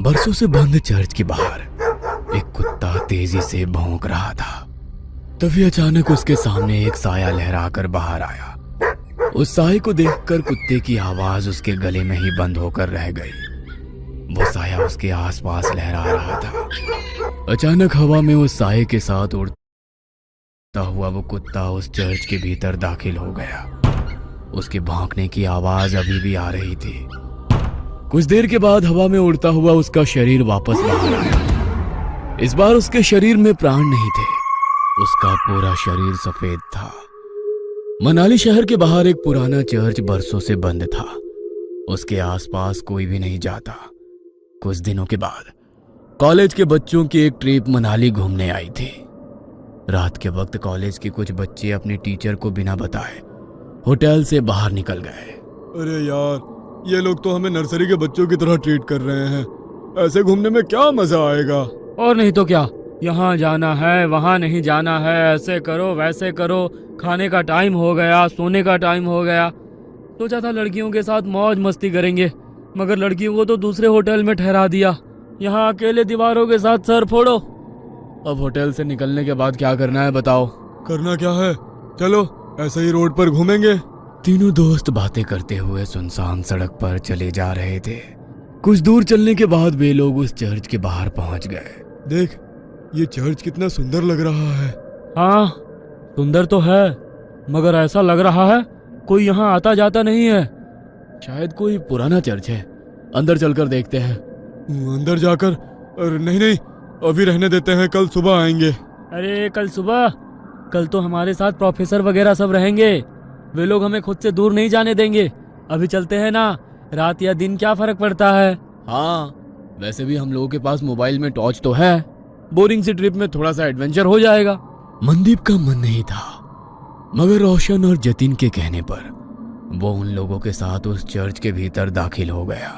बरसों से बंद चर्च के बाहर एक कुत्ता तेजी से भौंक रहा था। तभी अचानक उसके सामने एक साया लहराकर बाहर आया। उस साये को देखकर कुत्ते की आवाज उसके गले में ही बंद होकर रह गई। वो साया उसके आसपास लहरा रहा था। अचानक हवा में उस साये के साथ उड़ता हुआ वो कुत्ता उस चर्च के भीतर दाखिल हो गया। उसके भौंकने की आवाज अभी भी आ रही थी। कुछ देर के बाद हवा में उड़ता हुआ उसका शरीर वापस बाहर आया। इस बार उसके शरीर में प्राण नहीं थे। उसका पूरा शरीर सफेद था। मनाली शहर के बाहर एक पुराना चर्च बरसों से बंद था। उसके आसपास कोई भी नहीं जाता। कुछ दिनों के बाद कॉलेज के बच्चों की एक ट्रिप मनाली घूमने आई थी। रात के वक्त कॉलेज के कुछ बच्चे अपने टीचर को बिना बताए होटल से बाहर निकल गए। अरे यार, ये लोग तो हमें नर्सरी के बच्चों की तरह ट्रीट कर रहे हैं। ऐसे घूमने में क्या मजा आएगा। और नहीं तो क्या, यहाँ जाना है वहाँ नहीं जाना है, ऐसे करो वैसे करो, खाने का टाइम हो गया, सोने का टाइम हो गया। सोचा था लड़कियों के साथ मौज मस्ती करेंगे, मगर लड़कियों को तो दूसरे होटल में ठहरा दिया। यहाँ अकेले दीवारों के साथ सर फोड़ो। अब होटल से निकलने के बाद क्या करना है बताओ। करना क्या है, चलो ऐसे ही रोड पर घूमेंगे। तीनों दोस्त बातें करते हुए सुनसान सड़क पर चले जा रहे थे। कुछ दूर चलने के बाद वे लोग उस चर्च के बाहर पहुंच गए। देख, ये चर्च कितना सुंदर लग रहा है। हाँ, सुंदर तो है, मगर ऐसा लग रहा है कोई यहाँ आता जाता नहीं है। शायद कोई पुराना चर्च है। अंदर चलकर देखते हैं। अंदर जाकर? अरे नहीं, अभी रहने देते हैं, कल सुबह आएंगे। अरे कल सुबह? कल तो हमारे साथ प्रोफेसर वगैरह सब रहेंगे। वे लोग हमें खुद से दूर नहीं जाने देंगे। अभी चलते हैं ना, रात या दिन क्या फर्क पड़ता है। हाँ, वैसे भी हम लोगों के पास मोबाइल में टॉर्च तो है। बोरिंग सी ट्रिप में थोड़ा सा एडवेंचर हो जाएगा। मनदीप का मन नहीं था, मगर रोशन और जतिन के कहने पर वो उन लोगों के साथ उस चर्च के भीतर दाखिल हो गया।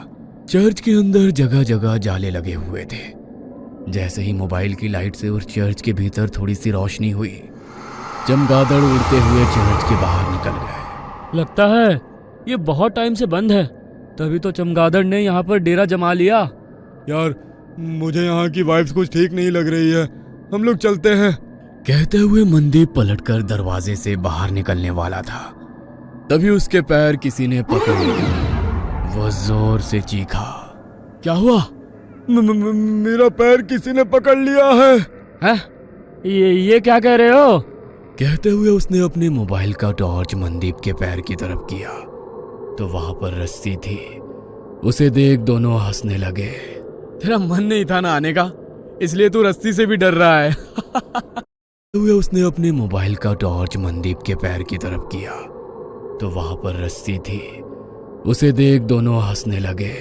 चर्च के अंदर जगह जगह जाले लगे हुए थे। जैसे ही मोबाइल की लाइट से उस चर्च के भीतर थोड़ी सी रोशनी हुई, चमगादड़ उड़ते हुए चर्च के बाहर निकल गए। लगता है ये बहुत टाइम से बंद है, तभी तो चमगादड़ ने यहाँ पर डेरा जमा लिया। यार, मुझे यहाँ की वाइब्स कुछ ठीक नहीं लग रही है, हम लोग चलते हैं। कहते हुए मनदीप पलटकर दरवाजे से बाहर निकलने वाला था। तभी उसके पैर किसी ने पकड़ लिया। वो जोर से चीखा। क्या हुआ? मेरा पैर किसी ने पकड़ लिया है। ये क्या कह रहे हो? कहते हुए उसने अपने मोबाइल का टॉर्च मनदीप के पैर की तरफ किया तो वहां पर रस्सी थी। उसे देख दोनों हंसने लगे। तेरा मन नहीं था ना आने का, इसलिए तू रस्सी से भी डर रहा है। हुए उसने अपने मोबाइल का टॉर्च मनदीप के पैर की तरफ किया तो वहां पर रस्सी थी। उसे देख दोनों हंसने लगे।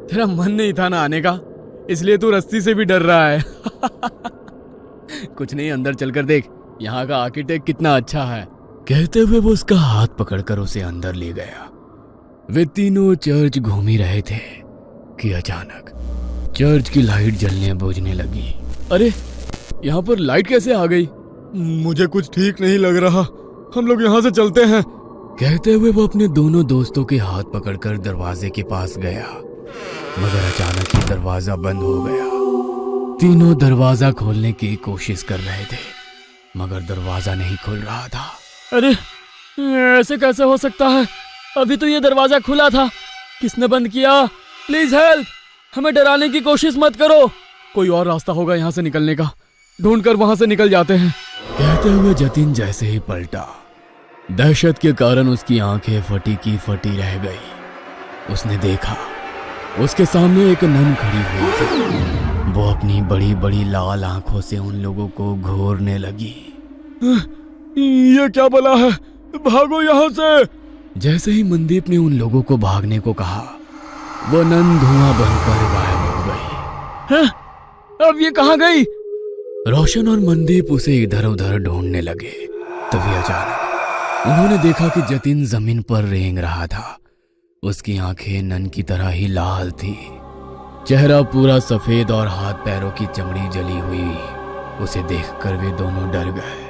तेरा मन नहीं था ना आने का, इसलिए तू रस्सी से भी डर रहा है। कुछ नहीं, अंदर चलकर देख, यहाँ का आर्किटेक्ट कितना अच्छा है। कहते हुए वो उसका हाथ पकड़कर उसे अंदर ले गया। वे तीनों चर्च घूम ही रहे थे कि अचानक चर्च की लाइट जलने बुझने लगी। अरे, यहाँ पर लाइट कैसे आ गई? मुझे कुछ ठीक नहीं लग रहा, हम लोग यहाँ से चलते हैं। कहते हुए वो अपने दोनों दोस्तों के हाथ पकड़कर दरवाजे के पास गया, मगर अचानक ही दरवाजा बंद हो गया। तीनों दरवाजा खोलने की कोशिश कर रहे थे, मगर दरवाजा नहीं खुल रहा था। अरे, ऐसे कैसे हो सकता है? अभी तो ये दरवाजा खुला था। किसने बंद किया? प्लीज हेल्प, हमें डराने की कोशिश मत करो। कोई और रास्ता होगा यहाँ से निकलने का, ढूंढकर वहां से निकल जाते हैं। कहते हुए जतिन जैसे ही पलटा, दहशत के कारण उसकी आंखें फटी की फटी रह गई। उसने देखा उसके सामने एक नन खड़ी हुई थी। वो अपनी बड़ी बड़ी लाल आंखों से उन लोगों को घूरने लगी। ये क्या बला है, भागो यहाँ से। जैसे ही मनदीप ने उन लोगों को भागने को कहा, वो नन धुआं बनकर गायब हो गई। अब ये कहाँ गई? रोशन और मनदीप उसे इधर उधर ढूंढने लगे। तभी अचानक उन्होंने देखा कि जतिन जमीन पर रेंग रहा था। उसकी आंखें नन की तरह ही लाल थी, चेहरा पूरा सफेद और हाथ पैरों की चमड़ी जली हुई। उसे देखकर वे दोनों डर गए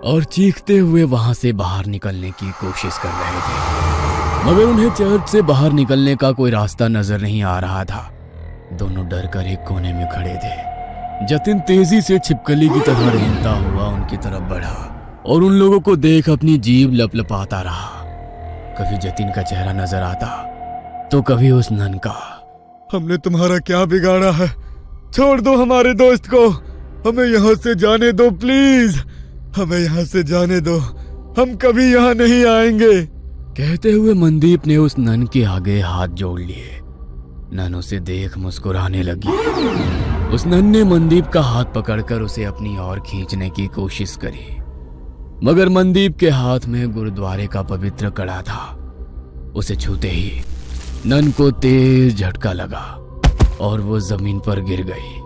और चीखते हुए वहां से बाहर निकलने की कोशिश कर रहे थे, मगर उन्हें चर्च से बाहर निकलने का कोई रास्ता नजर नहीं आ रहा था। दोनों डर कर एक कोने में खड़े थे। जतिन तेजी से छिपकली की तरह रेंगता हुआ उनकी तरफ बढ़ा और उन लोगों को देख अपनी जीभ लपलपाता रहा। कभी जतिन का चेहरा नजर आता तो कभी उस नन का। हमने तुम्हारा क्या बिगाड़ा है? छोड़ दो हमारे दोस्त को, हमें यहाँ से जाने दो प्लीज, हमें यहाँ से जाने दो, हम कभी यहाँ नहीं आएंगे। कहते हुए मनदीप ने उस नन के आगे हाथ जोड़ लिए। नन उसे देख मुस्कुराने लगी। उस नन ने मनदीप का हाथ पकड़कर उसे अपनी ओर खींचने की कोशिश करी, मगर मनदीप के हाथ में गुरुद्वारे का पवित्र कड़ा था। उसे छूते ही नन को तेज झटका लगा और वो जमीन पर गिर गई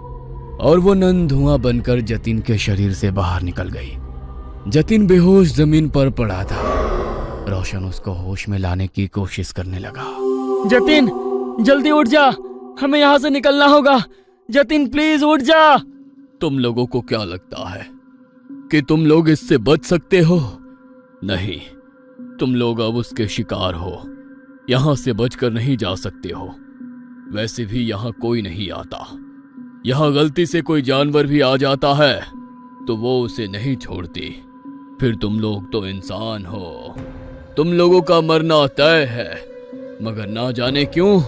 और वो नन धुआं बनकर जतिन के शरीर से बाहर निकल गई। जतिन बेहोश जमीन पर पड़ा था। रोशन उसको होश में लाने की कोशिश करने लगा। जतिन जल्दी उठ जा, हमें यहाँ से निकलना होगा। जतिन प्लीज उठ जा। तुम लोगों को क्या लगता है कि तुम लोग इससे बच सकते हो? नहीं, तुम लोग अब उसके शिकार हो। यहां से बचकर नहीं जा सकते हो। वैसे भी यहां कोई नहीं आता। यहां गलती से कोई जानवर भी आ जाता है तो वो उसे नहीं छोड़ती। फिर तुम लोग तो इंसान हो, तुम लोगों का मरना तय है। मगर ना जाने क्यों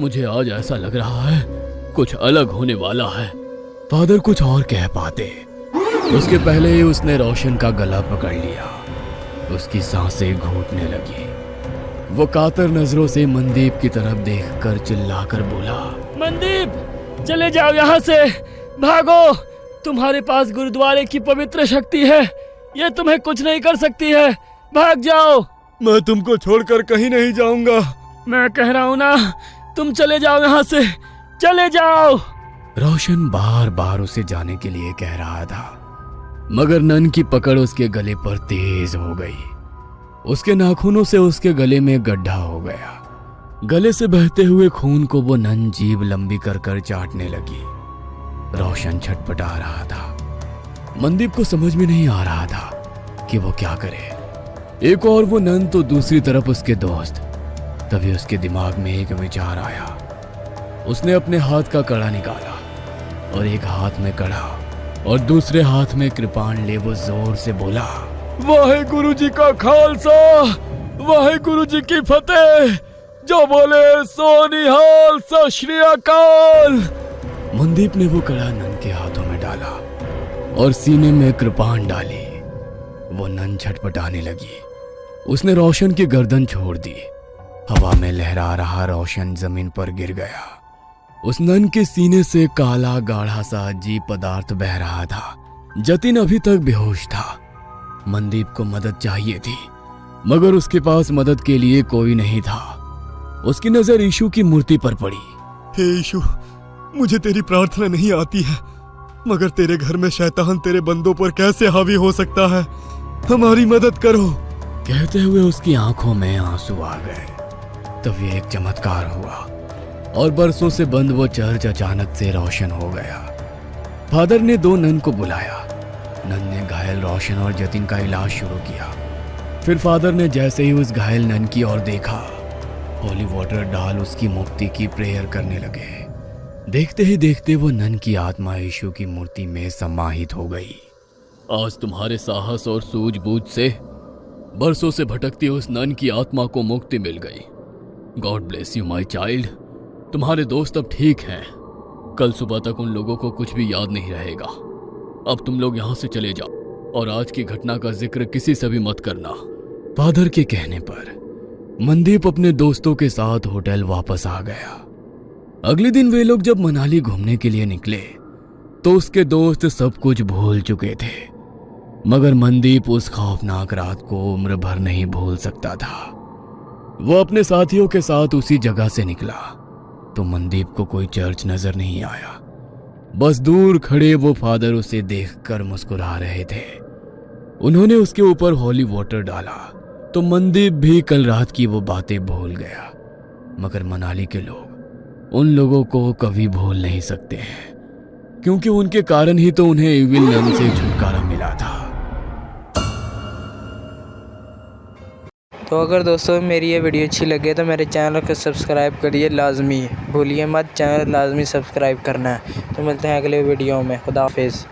मुझे आज ऐसा लग रहा है कुछ अलग होने वाला है। फादर कुछ और कह पाते उसके पहले ही उसने रोशन का गला पकड़ लिया। उसकी सांसें घूटने लगी। वो कातर नजरों से मनदीप की तरफ देखकर चिल्लाकर बोला, मनदीप चले जाओ यहाँ से, भागो। तुम्हारे पास गुरुद्वारे की पवित्र शक्ति है, ये तुम्हें कुछ नहीं कर सकती है। भाग जाओ। मैं तुमको छोड़कर कहीं नहीं जाऊंगा। मैं कह रहा हूँ ना, तुम चले जाओ यहाँ से, चले जाओ। रोशन बार बार उसे जाने के लिए कह रहा था, मगर नन की पकड़ उसके गले पर तेज हो गई। उसके नाखूनों से उसके गले में गड्ढा हो गया। गले से बहते हुए खून को वो नन जीभ लंबी कर कर चाटने लगी। रोशन छटपटा रहा था। मनदीप को समझ में नहीं आ रहा था कि वो क्या करे। एक और वो नन तो दूसरी तरफ उसके दोस्त। तभी उसके दिमाग में एक विचार आया। उसने अपने हाथ का कड़ा निकाला और एक हाथ में कड़ा और दूसरे हाथ में कृपाण ले वो जोर से बोला, वाहेगुरु जी का खालसा, वाहेगुरु जी की फतेह। जो बोले सो निहाल, सत श्री अकाल। मनदीप ने वो कड़ा नन के हाथों में डाला और सीने में कृपाण डाली। वो नन छटपटाने लगी। उसने रोशन की गर्दन छोड़ दी। हवा में लहरा रहा रोशन जमीन पर गिर गया। उस नन के सीने से काला गाढ़ा सा अजीब पदार्थ बह रहा था। जतिन अभी तक बेहोश था। मनदीप को मदद चाहिए थी, मगर उसके पास मदद के लिए कोई नहीं था। उसकी नजर यीशु की मूर्ति पर पड़ी। हे यीशु, मुझे तेरी प्रार्थना नहीं आती है, मगर तेरे घर में शैतान तेरे बंदों पर कैसे हावी हो सकता है? हमारी मदद करो। कहते हुए उसकी आंखों में आंसू आ गए। तभी एक चमत्कार हुआ और बरसों से बंद वो चर्च अचानक से रोशन हो गया। फादर ने दो नन को बुलाया। नन ने घायल रोशन और जतिन का इलाज शुरू किया। फिर फादर ने जैसे ही उस घायल नन की ओर देखा, होली वाटर डाल उसकी मुक्ति की प्रेयर करने लगे। देखते ही देखते वो नन की आत्मा यीशु की मूर्ति में समाहित हो गई। आज तुम्हारे साहस और सूझबूझ से बरसों से भटकती उस नन की आत्मा को मुक्ति मिल गई। God bless you my child. तुम्हारे दोस्त अब ठीक हैं। कल सुबह तक उन लोगों को कुछ भी याद नहीं रहेगा। अब तुम लोग यहाँ से चले जाओ और आज की घटना का जिक्र किसी से भी मत करना। फादर के कहने पर मनदीप अपने दोस्तों के साथ होटल वापस आ गया। अगले दिन वे लोग जब मनाली घूमने के लिए निकले तो उसके दोस्त सब कुछ भूल चुके थे, मगर मनदीप उस खौफनाक रात को उम्र भर नहीं भूल सकता था। वो अपने साथियों के साथ उसी जगह से निकला तो मनदीप को कोई चर्च नजर नहीं आया। बस दूर खड़े वो फादर उसे देखकर मुस्कुरा रहे थे। उन्होंने उसके ऊपर होली वाटर डाला तो मनदीप भी कल रात की वो बातें भूल गया। मगर मनाली के लोग उन लोगों को कभी भूल नहीं सकते हैं, क्योंकि उनके कारण ही तो उन्हें इविल नन से छुटकारा मिला था। तो अगर दोस्तों मेरी ये वीडियो अच्छी लगे तो मेरे चैनल को सब्सक्राइब करिए लाजमी, भूलिए मत चैनल लाजमी सब्सक्राइब करना है। तो मिलते हैं अगले वीडियो में। खुदा हाफिज़।